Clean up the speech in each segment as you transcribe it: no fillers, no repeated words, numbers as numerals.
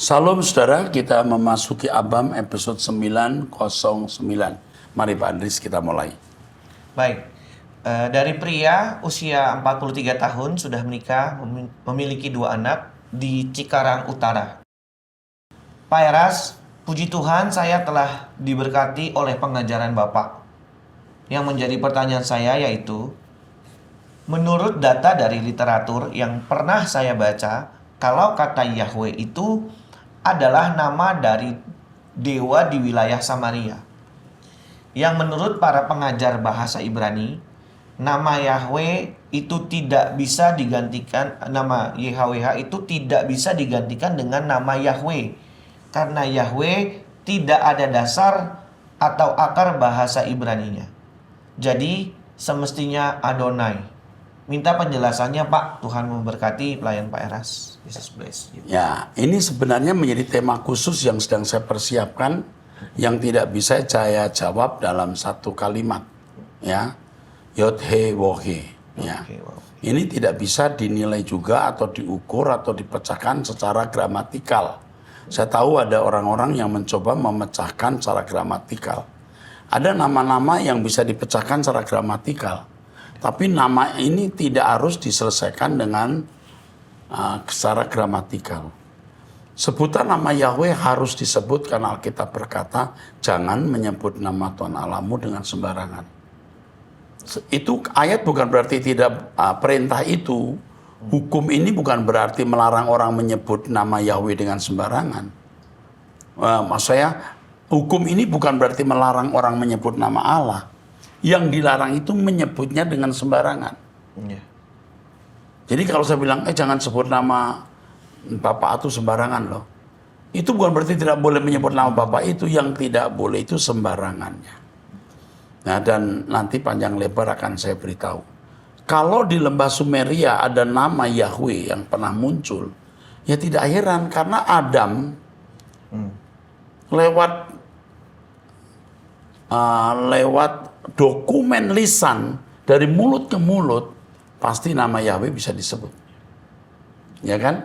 Salam saudara, kita memasuki Abam episode 909. Mari Pak Andris kita mulai. Baik, dari pria usia 43 tahun sudah menikah, memiliki 2 anak di Cikarang Utara. Pak Eras, puji Tuhan saya telah diberkati oleh pengajaran Bapak. Yang menjadi pertanyaan saya yaitu, menurut data dari literatur yang pernah saya baca, kalau kata Yahweh itu adalah nama dari dewa di wilayah Samaria. Yang menurut para pengajar bahasa Ibrani, nama Yahweh itu tidak bisa digantikan, nama YHWH itu tidak bisa digantikan dengan nama Yahweh. Karena Yahweh tidak ada dasar atau akar bahasa Ibraninya. Jadi semestinya Adonai. Minta penjelasannya Pak, Tuhan memberkati pelayan Pak Eras. Jesus bless. Ya, ini sebenarnya menjadi tema khusus yang sedang saya persiapkan, yang tidak bisa saya jawab dalam satu kalimat. Ya, Yod He Wo He. Ya. Ini tidak bisa dinilai juga atau diukur atau dipecahkan secara gramatikal. Saya tahu ada orang-orang yang mencoba memecahkan secara gramatikal. Ada nama-nama yang bisa dipecahkan secara gramatikal. Tapi nama ini tidak harus diselesaikan dengan secara gramatikal. Sebutan nama Yahweh harus disebut karena Alkitab berkata, jangan menyebut nama Tuhan Allahmu dengan sembarangan. Itu ayat bukan berarti tidak perintah itu. Hukum ini bukan berarti melarang orang menyebut nama Yahweh dengan sembarangan. Maksud saya, hukum ini bukan berarti melarang orang menyebut nama Allah. Yang dilarang itu menyebutnya dengan sembarangan. Yeah. Jadi kalau saya bilang, jangan sebut nama Bapak itu sembarangan loh. Itu bukan berarti tidak boleh menyebut nama Bapak itu. Yang tidak boleh itu sembarangannya. Nah, dan nanti panjang lebar akan saya beritahu. Kalau di lembah Sumeria ada nama Yahweh yang pernah muncul, ya tidak heran karena Adam lewat dokumen lisan dari mulut ke mulut pasti nama Yahweh bisa disebut, ya kan?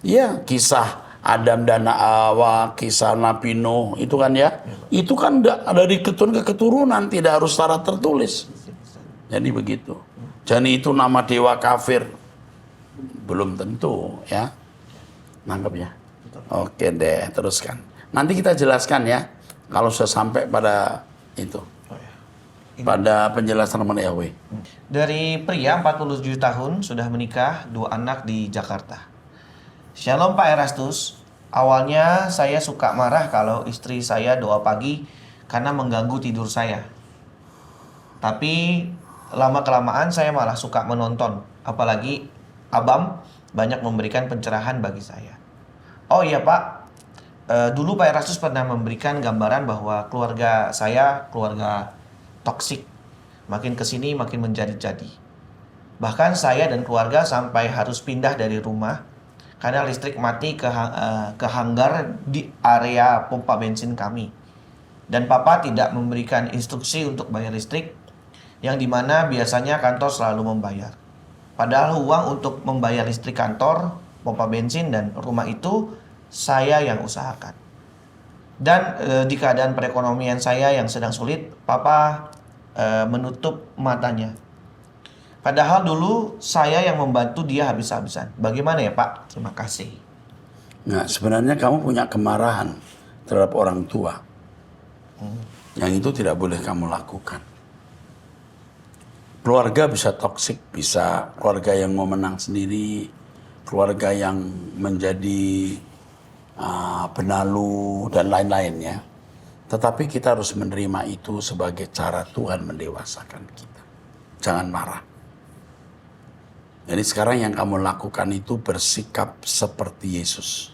Ya, kisah Adam dan Hawa, kisah Nabi Nuh itu kan ya, itu kan dari keturunan ke keturunan, tidak harus secara tertulis. Jadi begitu. Jadi itu nama dewa kafir belum tentu ya, nangkep ya? Oke deh, teruskan. Nanti kita jelaskan ya kalau sudah sampai pada itu. Pada penjelasan nama Yahweh. Dari pria 47 tahun sudah menikah, 2 anak di Jakarta. Shalom Pak Erastus. Awalnya saya suka marah kalau istri saya doa pagi karena mengganggu tidur saya. Tapi lama-kelamaan saya malah suka menonton. Apalagi Abam banyak memberikan pencerahan bagi saya. Oh iya Pak, dulu Pak Erastus pernah memberikan gambaran bahwa keluarga saya keluarga toksik, makin kesini makin menjadi-jadi. Bahkan saya dan keluarga sampai harus pindah dari rumah karena listrik mati ke hanggar di area pompa bensin kami. Dan Papa tidak memberikan instruksi untuk bayar listrik, yang dimana biasanya kantor selalu membayar. Padahal uang untuk membayar listrik kantor, pompa bensin, dan rumah itu saya yang usahakan. Dan di keadaan perekonomian saya yang sedang sulit, Papa menutup matanya. Padahal dulu saya yang membantu dia habis-habisan. Bagaimana ya Pak? Terima kasih. Nah, sebenarnya kamu punya kemarahan terhadap orang tua. Yang itu tidak boleh kamu lakukan. Keluarga bisa toksik, bisa keluarga yang mau menang sendiri, keluarga yang menjadi benalu dan lain-lain ya. Tetapi kita harus menerima itu sebagai cara Tuhan mendewasakan kita. Jangan marah. Jadi sekarang yang kamu lakukan itu bersikap seperti Yesus.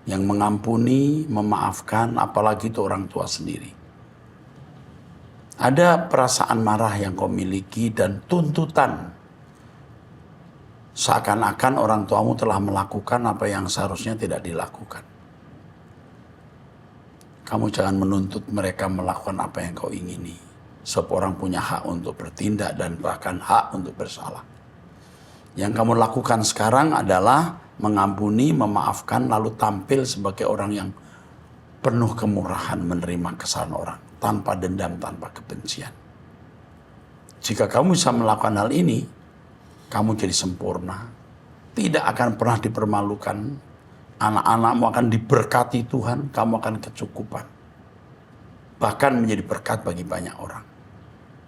Yang mengampuni, memaafkan, apalagi itu orang tua sendiri. Ada perasaan marah yang kau miliki dan tuntutan. Seakan-akan orang tuamu telah melakukan apa yang seharusnya tidak dilakukan. Kamu jangan menuntut mereka melakukan apa yang kau ingini. Sebab orang punya hak untuk bertindak dan bahkan hak untuk bersalah. Yang kamu lakukan sekarang adalah mengampuni, memaafkan, lalu tampil sebagai orang yang penuh kemurahan menerima kesalahan orang, tanpa dendam, tanpa kebencian. Jika kamu bisa melakukan hal ini, kamu jadi sempurna, tidak akan pernah dipermalukan, anak-anakmu akan diberkati Tuhan, kamu akan kecukupan. Bahkan menjadi berkat bagi banyak orang.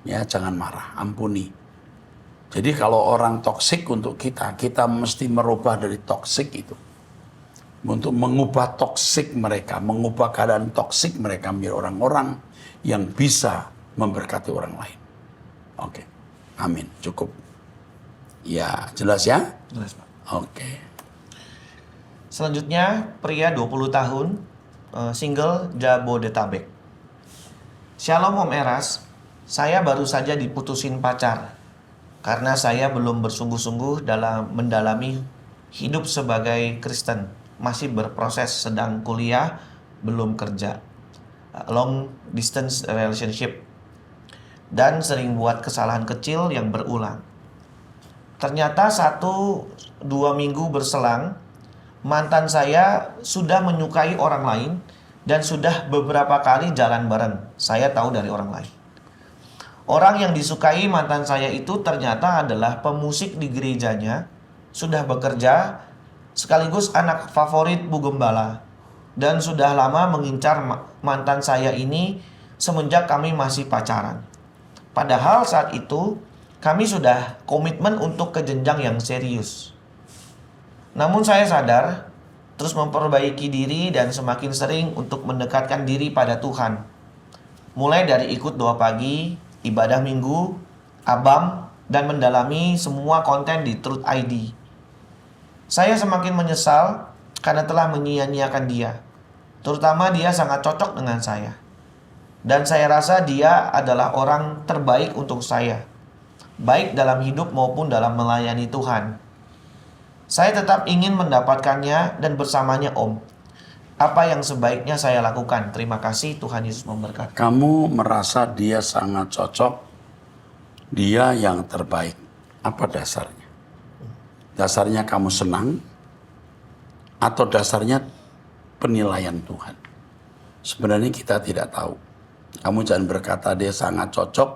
Ya, jangan marah, ampuni. Jadi kalau orang toksik untuk kita mesti merubah dari toksik itu. Untuk mengubah toksik mereka, mengubah keadaan toksik mereka menjadi orang-orang yang bisa memberkati orang lain. Oke, amin, cukup. Ya, jelas ya? Jelas, Pak. Oke. Selanjutnya, pria 20 tahun, single Jabodetabek. Shalom Om Eras, saya baru saja diputusin pacar karena saya belum bersungguh-sungguh dalam mendalami hidup sebagai Kristen. Masih berproses, sedang kuliah, belum kerja. Long distance relationship. Dan sering buat kesalahan kecil yang berulang. Ternyata 1-2 minggu berselang, mantan saya sudah menyukai orang lain dan sudah beberapa kali jalan bareng. Saya tahu dari orang lain. Orang yang disukai mantan saya itu ternyata adalah pemusik di gerejanya, sudah bekerja, sekaligus anak favorit Bu Gembala, dan sudah lama mengincar mantan saya ini semenjak kami masih pacaran. Padahal saat itu kami sudah komitmen untuk ke jenjang yang serius. Namun saya sadar, terus memperbaiki diri dan semakin sering untuk mendekatkan diri pada Tuhan. Mulai dari ikut doa pagi, ibadah minggu, abam, dan mendalami semua konten di Truth ID. Saya semakin menyesal karena telah menyia-nyiakan dia. Terutama dia sangat cocok dengan saya. Dan saya rasa dia adalah orang terbaik untuk saya. Baik dalam hidup maupun dalam melayani Tuhan. Saya tetap ingin mendapatkannya dan bersamanya Om. Apa yang sebaiknya saya lakukan? Terima kasih, Tuhan Yesus memberkati. Kamu merasa dia sangat cocok, dia yang terbaik. Apa dasarnya? Dasarnya kamu senang, atau dasarnya penilaian Tuhan? Sebenarnya kita tidak tahu. Kamu jangan berkata dia sangat cocok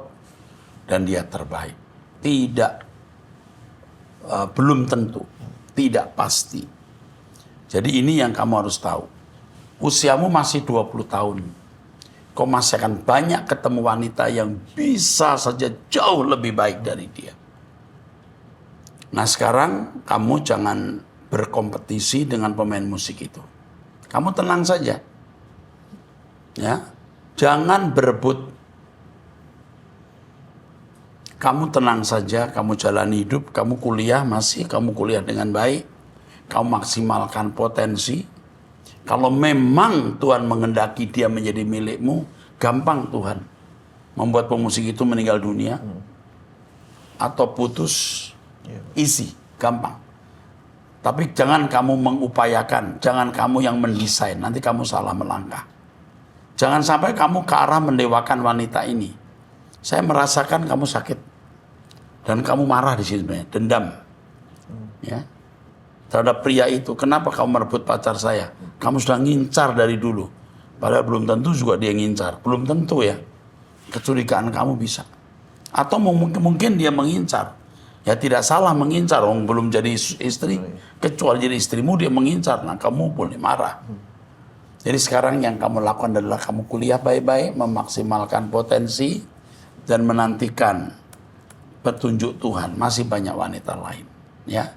dan dia terbaik. Tidak, belum tentu, tidak pasti. Jadi ini yang kamu harus tahu. Usiamu masih 20 tahun. Kau masih akan banyak ketemu wanita yang bisa saja jauh lebih baik dari dia. Nah sekarang kamu jangan berkompetisi dengan pemain musik itu. Kamu tenang saja. Ya, jangan berebut. Kamu tenang saja, kamu jalani hidup, kamu kuliah kamu kuliah dengan baik. Kamu maksimalkan potensi. Kalau memang Tuhan menghendaki dia menjadi milikmu, gampang Tuhan membuat pemusik itu meninggal dunia atau putus, easy, gampang. Tapi jangan kamu mengupayakan, jangan kamu yang mendesain, nanti kamu salah melangkah. Jangan sampai kamu ke arah mendewakan wanita ini. Saya merasakan kamu sakit dan kamu marah di sini, dendam, ya. Terhadap pria itu, kenapa kamu merebut pacar saya? Kamu sudah ngincar dari dulu. Padahal belum tentu juga dia ngincar. Belum tentu ya. Kecurigaan kamu bisa. Atau mungkin dia mengincar. Ya tidak salah mengincar. Belum jadi istri. Kecuali jadi istrimu dia mengincar. Nah kamu boleh marah. Jadi sekarang yang kamu lakukan adalah kamu kuliah baik-baik. Memaksimalkan potensi. Dan menantikan petunjuk Tuhan. Masih banyak wanita lain. Ya.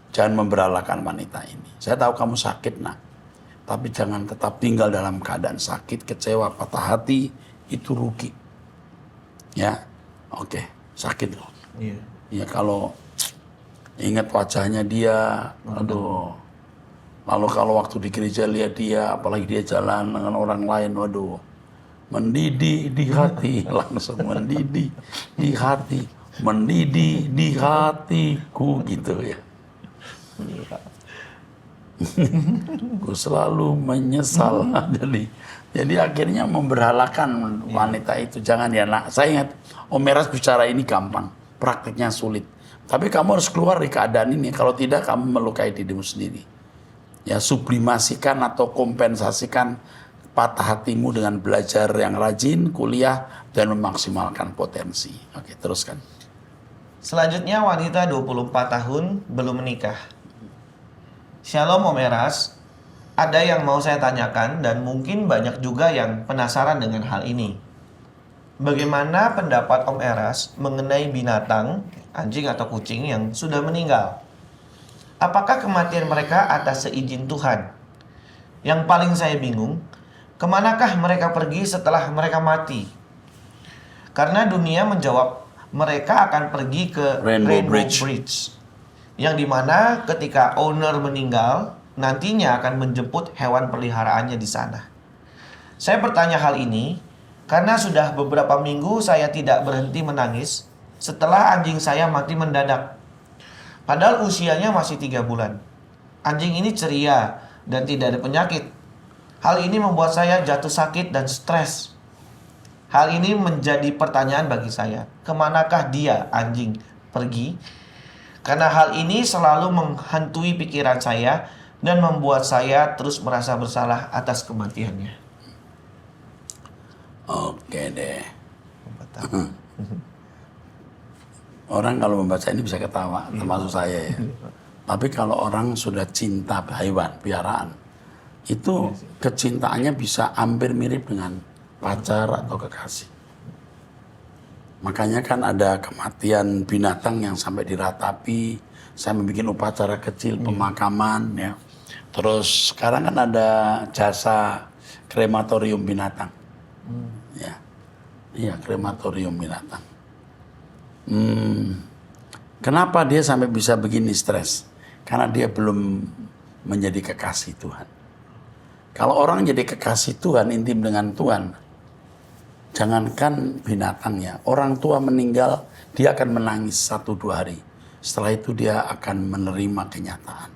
Jangan memberalakan wanita ini. Saya tahu kamu sakit, nak. Tapi jangan tetap tinggal dalam keadaan sakit, kecewa, patah hati. Itu rugi. Ya, oke. Sakit loh. Iya. Ya kalau ingat wajahnya dia, aduh. Lalu kalau waktu di gereja lihat dia, apalagi dia jalan dengan orang lain, waduh. Mendidih di hati, langsung mendidih di hati. Mendidih di hatiku, gitu ya. Ku selalu menyesal. Jadi akhirnya memberhalakan wanita itu. Jangan ya nak. Saya ingat Om Eras bicara ini gampang, praktiknya sulit. Tapi kamu harus keluar dari keadaan ini. Kalau tidak, kamu melukai dirimu sendiri. Ya, sublimasikan atau kompensasikan patah hatimu dengan belajar yang rajin, kuliah, dan memaksimalkan potensi. Oke, teruskan. Selanjutnya wanita 24 tahun belum menikah. Shalom Om Eras, ada yang mau saya tanyakan dan mungkin banyak juga yang penasaran dengan hal ini. Bagaimana pendapat Om Eras mengenai binatang, anjing atau kucing yang sudah meninggal? Apakah kematian mereka atas seizin Tuhan? Yang paling saya bingung, kemanakah mereka pergi setelah mereka mati? Karena dunia menjawab mereka akan pergi ke Rainbow Bridge. Yang dimana ketika owner meninggal, nantinya akan menjemput hewan peliharaannya di sana. Saya bertanya hal ini karena sudah beberapa minggu saya tidak berhenti menangis setelah anjing saya mati mendadak. Padahal usianya masih 3 bulan. Anjing ini ceria dan tidak ada penyakit. Hal ini membuat saya jatuh sakit dan stres. Hal ini menjadi pertanyaan bagi saya. Kemanakah dia, anjing, pergi? Karena hal ini selalu menghantui pikiran saya dan membuat saya terus merasa bersalah atas kematiannya. Oke deh. Orang kalau membaca ini bisa ketawa, termasuk saya ya. Tapi kalau orang sudah cinta hewan, piaraan, itu kecintaannya bisa hampir mirip dengan pacar atau kekasih. Makanya kan ada kematian binatang yang sampai diratapi, saya membuat upacara kecil pemakaman ya. Terus sekarang kan ada jasa krematorium binatang. Ya. Iya, krematorium binatang. Kenapa dia sampai bisa begini stres? Karena dia belum menjadi kekasih Tuhan. Kalau orang jadi kekasih Tuhan, intim dengan Tuhan, jangankan binatangnya, orang tua meninggal, dia akan menangis 1-2 hari. Setelah itu dia akan menerima kenyataan.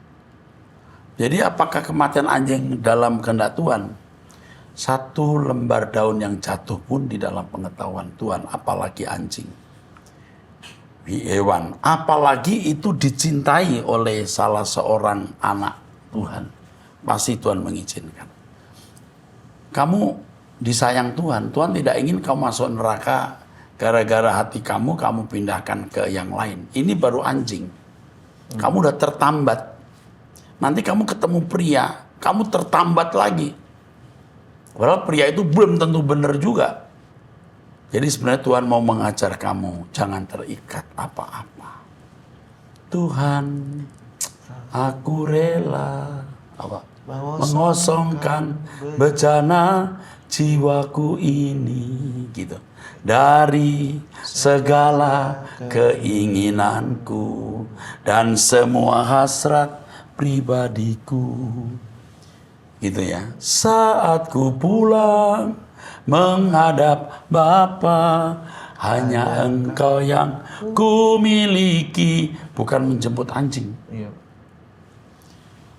Jadi apakah kematian anjing dalam kehendak Tuhan? 1 lembar daun yang jatuh pun di dalam pengetahuan Tuhan, apalagi anjing. Hewan, apalagi itu dicintai oleh salah seorang anak Tuhan. Pasti Tuhan mengizinkan. Kamu disayang Tuhan, Tuhan tidak ingin kamu masuk neraka gara-gara hati kamu pindahkan ke yang lain. Ini baru anjing. Kamu udah tertambat. Nanti kamu ketemu pria, kamu tertambat lagi. Padahal pria itu belum tentu benar juga. Jadi sebenarnya Tuhan mau mengajar kamu, jangan terikat apa-apa. Tuhan, aku rela mengosongkan bejana jiwaku ini, gitu. Dari segala keinginanku dan semua hasrat pribadiku. Gitu ya. Saat ku pulang menghadap Bapa, hanya Engkau yang ku miliki, bukan menjemput anjing. Iya.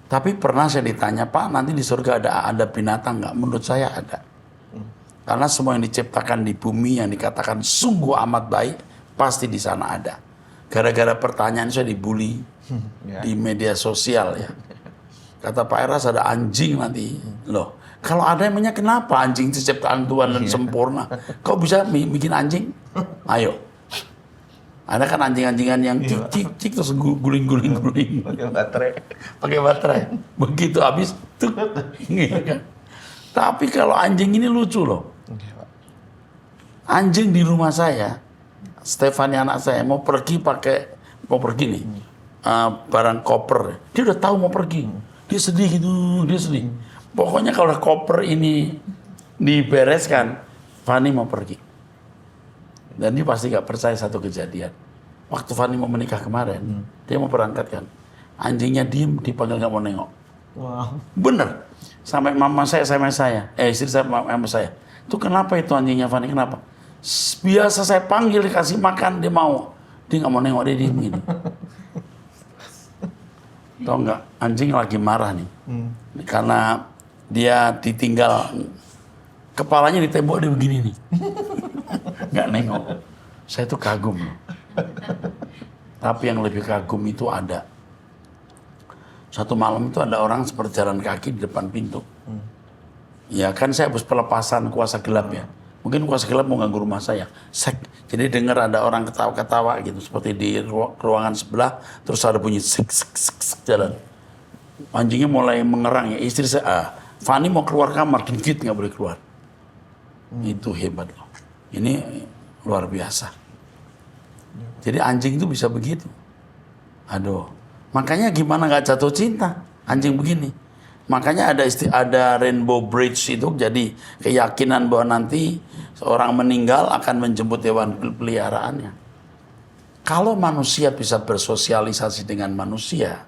Tapi pernah saya ditanya, Pak, nanti di surga ada binatang nggak? Menurut saya ada. Karena semua yang diciptakan di bumi yang dikatakan sungguh amat baik, pasti di sana ada. Gara-gara pertanyaan saya dibully di media sosial ya. Kata Pak Eras ada anjing nanti. Loh, kalau ada emangnya kenapa anjing itu ciptaan Tuhan dan sempurna? Kau bisa bikin anjing? Ayo. Ada kan anjing-anjingan yang cik terus guling-guling. Pakai baterai. Begitu habis tuh. Tapi kalau anjing ini lucu loh. Anjing di rumah saya, Stefani anak saya mau pergi nih. Barang koper. Dia udah tahu mau pergi. Dia sedih gitu, dia sedih. Pokoknya kalau koper ini dibereskan, Fani mau pergi. Dan dia pasti gak percaya satu kejadian. Waktu Fani mau menikah kemarin, dia mau berangkat kan. Anjingnya diem, dipanggil gak mau nengok. Wow. Bener. Sampai mama saya sama saya, istri saya sama saya. Itu kenapa itu anjingnya Fani, kenapa? Biasa saya panggil, dikasih makan, dia mau. Dia gak mau nengok, dia diem gini. Tahu nggak, anjing lagi marah nih, karena dia ditinggal, kepalanya di tembok dia begini nih, nggak nengok. Saya tuh kagum loh. Tapi yang lebih kagum itu ada. Satu malam itu ada orang seperti jalan kaki di depan pintu. Ya kan saya habis pelepasan kuasa gelap ya. Mungkin kuasa gelap mau ganggu rumah saya. Sek. Jadi dengar ada orang ketawa-ketawa gitu. Seperti di ruangan sebelah. Terus ada bunyi sek, sek, sek, sek, jalan. Anjingnya mulai mengerang ya. Istri saya, Fani mau keluar kamar. Dengkit nggak boleh keluar. Itu hebat loh. Ini luar biasa. Jadi anjing itu bisa begitu. Aduh. Makanya gimana nggak jatuh cinta anjing begini. Makanya ada Rainbow Bridge itu jadi keyakinan bahwa nanti seorang meninggal akan menjemput hewan peliharaannya. Kalau manusia bisa bersosialisasi dengan manusia,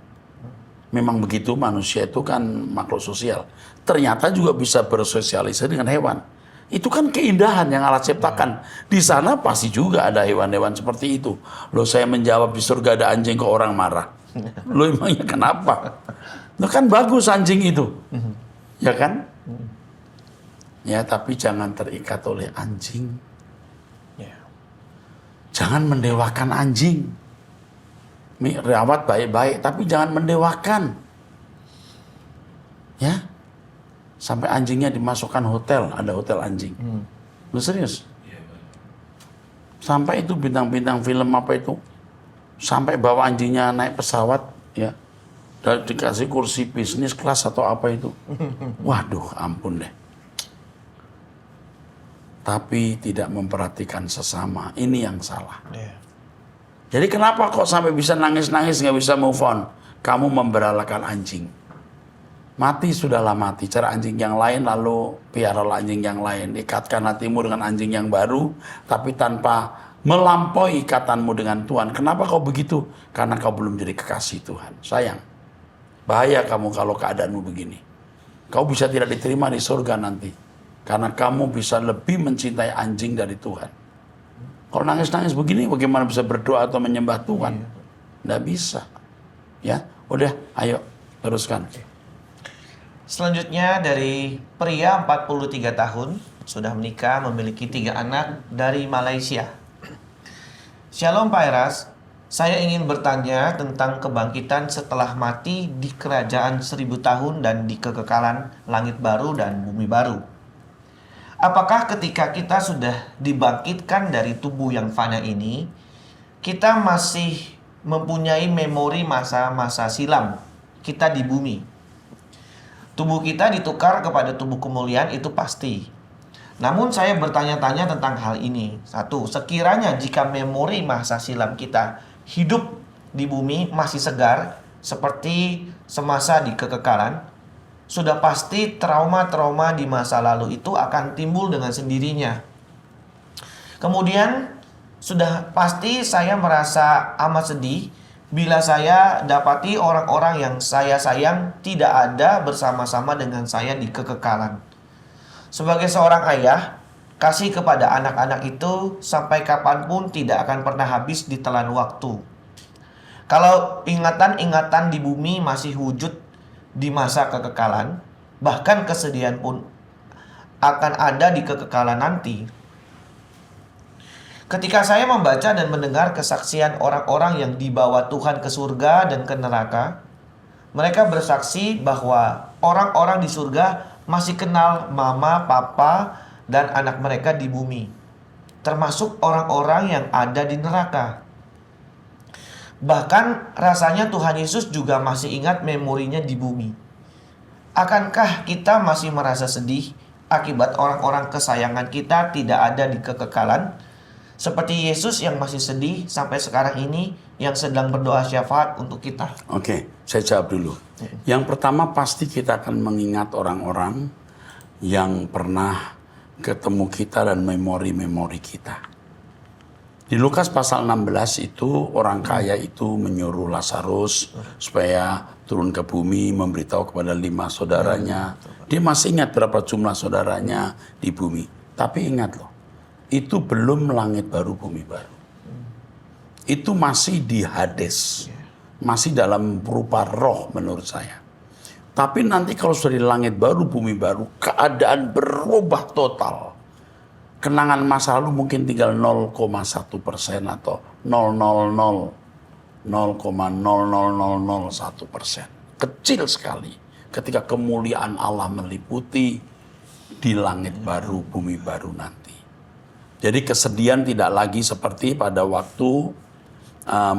memang begitu manusia itu kan makhluk sosial. Ternyata juga bisa bersosialisasi dengan hewan. Itu kan keindahan yang Allah ciptakan. Di sana pasti juga ada hewan-hewan seperti itu. Loh saya menjawab di surga ada anjing kok orang marah. Loh emangnya kenapa? Loh kan bagus anjing itu. Ya kan? Ya tapi jangan terikat oleh anjing. Jangan mendewakan anjing. Rawat baik-baik tapi jangan mendewakan. Ya. Sampai anjingnya dimasukkan hotel, ada hotel anjing. Lu serius? Sampai itu bintang-bintang film apa itu, sampai bawa anjingnya naik pesawat, ya, dan dikasih kursi bisnis kelas atau apa itu. Waduh, ampun deh. Tapi tidak memperhatikan sesama, ini yang salah. Jadi kenapa kok sampai bisa nangis-nangis nggak bisa move on? Kamu memberalakan anjing. Mati sudahlah mati, cara anjing yang lain lalu piaralah anjing yang lain. Ikatkan hatimu dengan anjing yang baru, tapi tanpa melampaui ikatanmu dengan Tuhan. Kenapa kau begitu? Karena kau belum jadi kekasih Tuhan. Sayang, bahaya kamu kalau keadaanmu begini. Kau bisa tidak diterima di surga nanti. Karena kamu bisa lebih mencintai anjing dari Tuhan. Kalau nangis-nangis begini, bagaimana bisa berdoa atau menyembah Tuhan? Nggak bisa. Ya, udah, ayo teruskan. Selanjutnya dari pria 43 tahun, sudah menikah, memiliki 3 anak dari Malaysia. Shalom Pak Eras, saya ingin bertanya tentang kebangkitan setelah mati di kerajaan 1000 tahun dan di kekekalan langit baru dan bumi baru. Apakah ketika kita sudah dibangkitkan dari tubuh yang fana ini, kita masih mempunyai memori masa-masa silam kita di bumi? Tubuh kita ditukar kepada tubuh kemuliaan itu pasti. Namun saya bertanya-tanya tentang hal ini. 1. Sekiranya jika memori masa silam kita hidup di bumi masih segar seperti semasa di kekekalan, sudah pasti trauma-trauma di masa lalu itu akan timbul dengan sendirinya. Kemudian sudah pasti saya merasa amat sedih bila saya dapati orang-orang yang saya sayang tidak ada bersama-sama dengan saya di kekekalan. Sebagai seorang ayah, kasih kepada anak-anak itu sampai kapanpun tidak akan pernah habis ditelan waktu. Kalau ingatan-ingatan di bumi masih wujud di masa kekekalan, bahkan kesedihan pun akan ada di kekekalan nanti. Ketika saya membaca dan mendengar kesaksian orang-orang yang dibawa Tuhan ke surga dan ke neraka, mereka bersaksi bahwa orang-orang di surga masih kenal mama, papa, dan anak mereka di bumi, termasuk orang-orang yang ada di neraka. Bahkan rasanya Tuhan Yesus juga masih ingat memorinya di bumi. Akankah kita masih merasa sedih akibat orang-orang kesayangan kita tidak ada di kekekalan? Seperti Yesus yang masih sedih sampai sekarang ini, yang sedang berdoa syafaat untuk kita. Oke, saya jawab dulu. Yang pertama pasti kita akan mengingat orang-orang yang pernah ketemu kita dan memori-memori kita. Di Lukas pasal 16 itu orang kaya itu menyuruh Lazarus supaya turun ke bumi memberitahu kepada 5 saudaranya. Dia masih ingat berapa jumlah saudaranya di bumi. Tapi ingat loh, itu belum langit baru bumi baru. Itu masih di Hades. Masih dalam berupa roh menurut saya. Tapi nanti kalau sudah di langit baru bumi baru, keadaan berubah total. Kenangan masa lalu mungkin tinggal 0,1% atau 0,00 0,00001%. Kecil sekali ketika kemuliaan Allah meliputi di langit baru, bumi baru nanti. Jadi kesedihan tidak lagi seperti pada waktu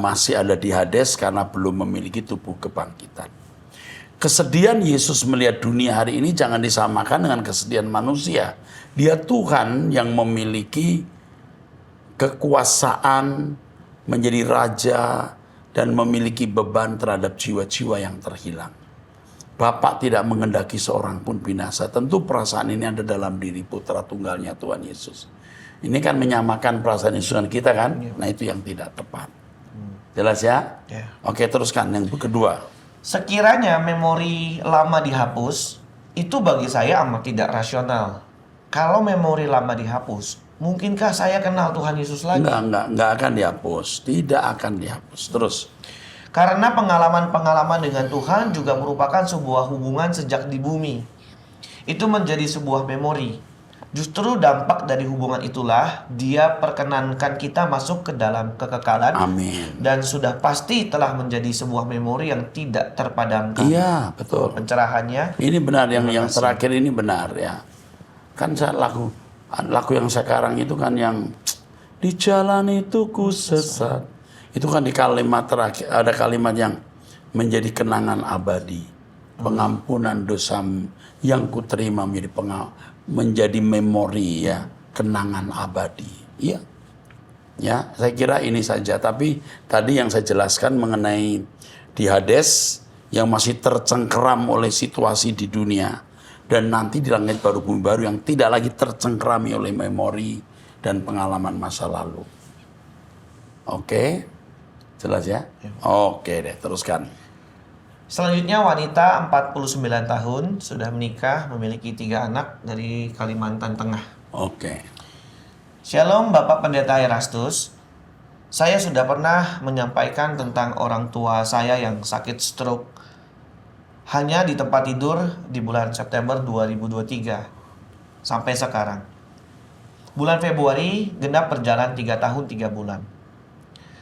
masih ada di Hades karena belum memiliki tubuh kebangkitan. Kesedihan Yesus melihat dunia hari ini jangan disamakan dengan kesedihan manusia. Dia Tuhan yang memiliki kekuasaan menjadi raja dan memiliki beban terhadap jiwa-jiwa yang terhilang. Bapak tidak menghendaki seorang pun binasa. Tentu perasaan ini ada dalam diri putra tunggalnya Tuhan Yesus. Ini kan menyamakan perasaan Yesus dengan kita kan? Nah itu yang tidak tepat. Jelas ya? Oke, teruskan yang kedua. Sekiranya memori lama dihapus, itu bagi saya amat tidak rasional. Kalau memori lama dihapus, mungkinkah saya kenal Tuhan Yesus lagi? Enggak akan dihapus. Tidak akan dihapus. Terus. Karena pengalaman-pengalaman dengan Tuhan juga merupakan sebuah hubungan sejak di bumi. Itu menjadi sebuah memori. Justru dampak dari hubungan itulah Dia perkenankan kita masuk ke dalam kekekalan. Amin. Dan sudah pasti telah menjadi sebuah memori yang tidak terpadamkan. Iya, betul. Pencerahannya. Ini benar, yang terakhir ini benar ya. Kan lagu yang sekarang itu kan yang di jalan itu ku sesat. Itu kan di kalimat terakhir ada kalimat yang menjadi kenangan abadi. Pengampunan dosa yang kuterima menjadi memori ya, kenangan abadi. Iya. Ya, saya kira ini saja. Tapi tadi yang saya jelaskan mengenai di Hades yang masih tercengkeram oleh situasi di dunia dan nanti di langit baru bumi baru yang tidak lagi tercengkerami oleh memori dan pengalaman masa lalu. Oke. Jelas ya? Oke deh, teruskan. Selanjutnya wanita 49 tahun, sudah menikah, memiliki 3 anak dari Kalimantan Tengah. Oke. Shalom Bapak Pendeta Erastus. Saya sudah pernah menyampaikan tentang orang tua saya yang sakit stroke hanya di tempat tidur di bulan September 2023 sampai sekarang. Bulan Februari genap berjalan 3 tahun 3 bulan.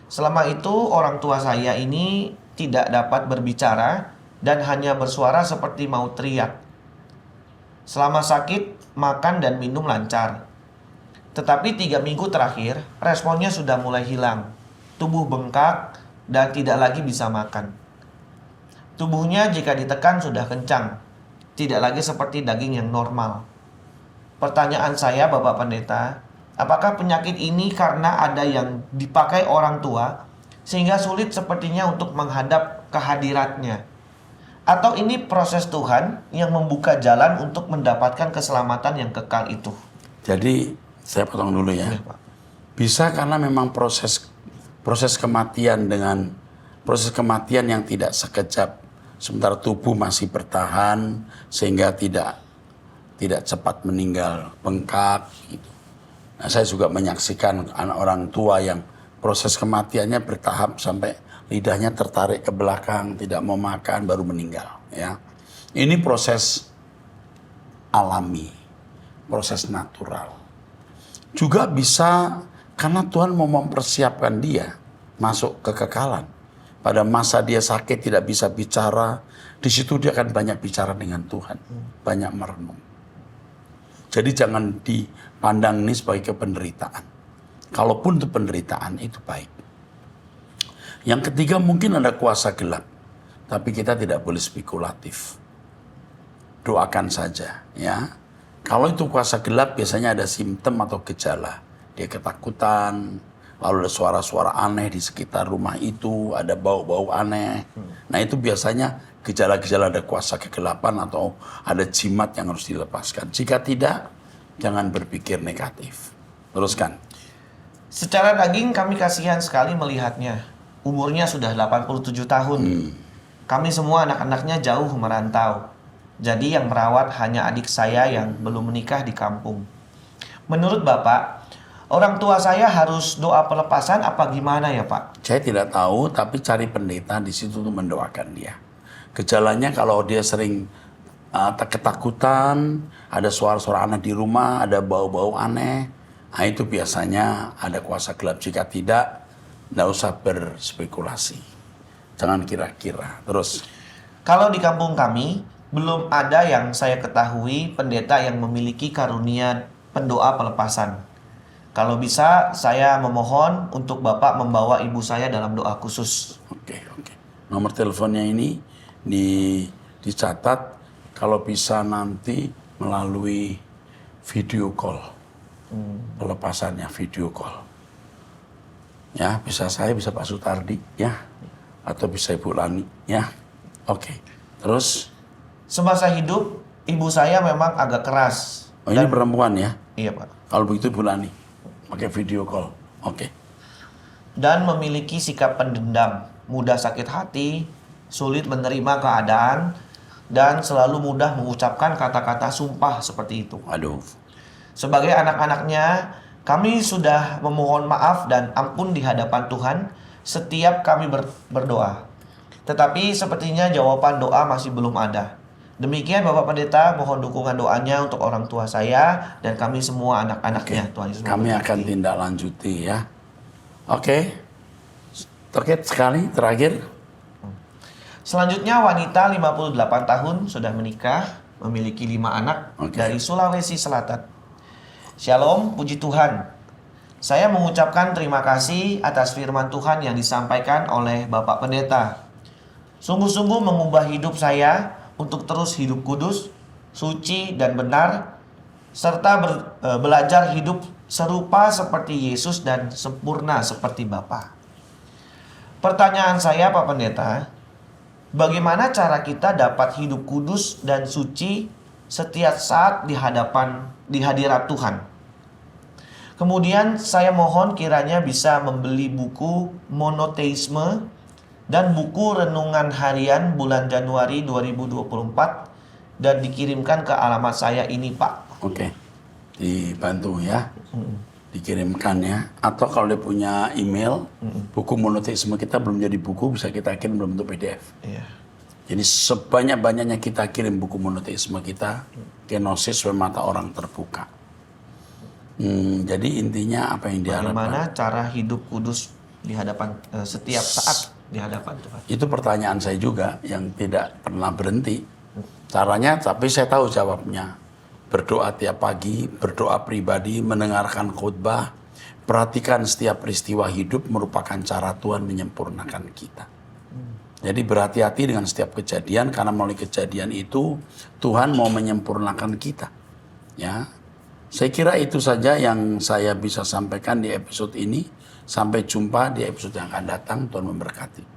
Selama itu orang tua saya ini tidak dapat berbicara dan hanya bersuara seperti mau teriak. Selama sakit, makan dan minum lancar. Tetapi 3 minggu terakhir, responnya sudah mulai hilang. Tubuh bengkak dan tidak lagi bisa makan. Tubuhnya jika ditekan sudah kencang, tidak lagi seperti daging yang normal. Pertanyaan saya Bapak Pendeta, apakah penyakit ini karena ada yang dipakai orang tua sehingga sulit sepertinya untuk menghadap kehadiratnya? Atau ini proses Tuhan yang membuka jalan untuk mendapatkan keselamatan yang kekal itu? Jadi saya potong dulu ya. Bisa karena memang proses kematian yang tidak sekejap, sementara tubuh masih bertahan sehingga tidak cepat meninggal, bengkak gitu. Nah, saya juga menyaksikan orang tua yang proses kematiannya bertahap sampai lidahnya tertarik ke belakang, tidak mau makan, baru meninggal. Ya, ini proses alami, proses natural. Juga bisa karena Tuhan mau mempersiapkan dia masuk kekekalan. Pada masa dia sakit tidak bisa bicara, di situ dia akan banyak bicara dengan Tuhan, banyak merenung. Jadi jangan dipandang ini sebagai penderitaan. Kalaupun itu penderitaan, itu baik. Yang ketiga mungkin ada kuasa gelap. Tapi kita tidak boleh spekulatif. Doakan saja ya. Kalau itu kuasa gelap biasanya ada simptom atau gejala. Dia ketakutan, lalu ada suara-suara aneh di sekitar rumah itu, ada bau-bau aneh. Nah itu biasanya gejala-gejala ada kuasa kegelapan atau ada jimat yang harus dilepaskan. Jika tidak, jangan berpikir negatif. Teruskan. Secara daging kami kasihan sekali melihatnya. Umurnya sudah 87 tahun. Kami semua anak-anaknya jauh merantau. Jadi yang merawat hanya adik saya yang belum menikah di kampung. Menurut Bapak, orang tua saya harus doa pelepasan apa gimana ya Pak? Saya tidak tahu, tapi cari pendeta di situ untuk mendoakan dia. Gejalanya kalau dia sering ketakutan, ada suara-suara aneh di rumah, ada bau-bau aneh, nah itu biasanya ada kuasa gelap. Jika tidak usah berspekulasi. Jangan kira-kira. Terus. Kalau di kampung kami, belum ada yang saya ketahui pendeta yang memiliki karunia pendoa pelepasan. Kalau bisa, saya memohon untuk Bapak membawa ibu saya dalam doa khusus. Oke. Nomor teleponnya ini dicatat, kalau bisa nanti melalui video call. Pelepasannya video call. Ya, bisa saya, bisa Pak Sutardi, ya. Atau bisa Ibu Lani, ya. Oke. Terus? Semasa hidup, ibu saya memang agak keras. Oh, ini perempuan ya? Iya, Pak. Kalau begitu Ibu Lani, pakai video call. Oke. Dan memiliki sikap pendendam, mudah sakit hati, sulit menerima keadaan, dan selalu mudah mengucapkan kata-kata sumpah seperti itu. Aduh. Sebagai anak-anaknya, kami sudah memohon maaf dan ampun di hadapan Tuhan setiap kami berdoa. Tetapi sepertinya jawaban doa masih belum ada. Demikian Bapak Pendeta, mohon dukungan doanya untuk orang tua saya dan kami semua anak-anaknya. Tuhan Yesus Kami akan tindak lanjuti ya. Oke. Terkait sekali, terakhir. Selanjutnya wanita 58 tahun sudah menikah, memiliki 5 anak dari Sulawesi Selatan. Shalom, puji Tuhan. Saya mengucapkan terima kasih atas firman Tuhan yang disampaikan oleh Bapak Pendeta. Sungguh-sungguh mengubah hidup saya untuk terus hidup kudus, suci dan benar, serta belajar hidup serupa seperti Yesus dan sempurna seperti Bapa. Pertanyaan saya Pak Pendeta, bagaimana cara kita dapat hidup kudus dan suci setiap saat di hadirat Tuhan? Kemudian saya mohon kiranya bisa membeli buku Monoteisme dan buku Renungan Harian bulan Januari 2024 dan dikirimkan ke alamat saya ini, Pak. Oke, dibantu ya, dikirimkan ya. Atau kalau dia punya email, buku Monoteisme kita belum jadi buku, bisa kita kirim dalam bentuk PDF. Iya. Jadi sebanyak-banyaknya kita kirim buku Monoteisme kita, Kenosis supaya mata orang terbuka. Jadi intinya apa yang diharapkan? Bagaimana cara hidup kudus di hadapan setiap saat di hadapan Tuhan? Itu pertanyaan saya juga yang tidak pernah berhenti. Caranya, tapi saya tahu jawabnya. Berdoa tiap pagi, berdoa pribadi, mendengarkan khotbah, perhatikan setiap peristiwa hidup merupakan cara Tuhan menyempurnakan kita. Jadi berhati-hati dengan setiap kejadian karena melalui kejadian itu Tuhan mau menyempurnakan kita. Ya. Saya kira itu saja yang saya bisa sampaikan di episode ini. Sampai jumpa di episode yang akan datang. Tuhan memberkati.